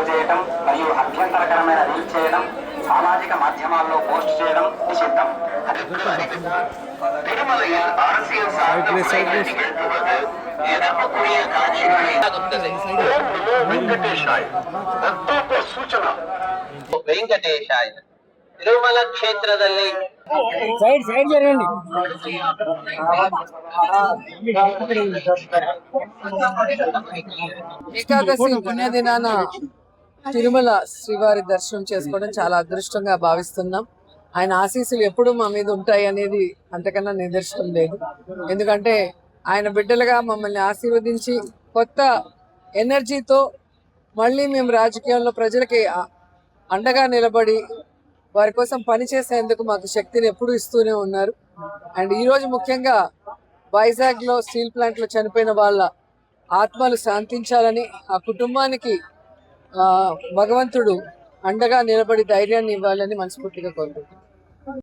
Call చేయడం మరియు అభ్యంతరకరమైన reel చేయడం, సామాజిక మాధ్యమాల్లో పోస్ట్ చేయడం నిషిద్ధం. திருமலையில் அரசியல் சார்ந்த உரைகள் நிகழ்த்துவது எதிர்ப்புக்குரிய காட்சிகளை వెంకటేశాయ ಅತ್ಯಂತ ಸೂಚನಾ ವೆಂಕಟೇಶಾಯ ತಿರುಮಲ ಕ್ಷೇತ್ರದಲ್ಲಿ ఏకాదశి పుణ్యదినాన తిరుమల శ్రీవారి దర్శనం చేసుకోవడం చాలా అదృష్టంగా భావిస్తున్నాం. ఆయన ఆశీస్సులు ఎప్పుడు మా మీద ఉంటాయి అనేది అంతకన్నా నిదర్శనం లేదు. ఎందుకంటే ఆయన బిడ్డలుగా మమ్మల్ని ఆశీర్వదించి కొత్త ఎనర్జీతో మళ్ళీ మేము రాజకీయాల్లో ప్రజలకి అండగా నిలబడి వారి కోసం పనిచేసేందుకు మాకు శక్తిని ఎప్పుడు ఇస్తూనే ఉన్నారు. అండ్ ఈరోజు ముఖ్యంగా వైజాగ్లో స్టీల్ ప్లాంట్లో చనిపోయిన వాళ్ళ ఆత్మలు శాంతించాలని, ఆ కుటుంబానికి భగవంతుడు అండగా నిలబడి ధైర్యాన్ని ఇవ్వాలని మనస్ఫూర్తిగా కోరుకుంటున్నాను.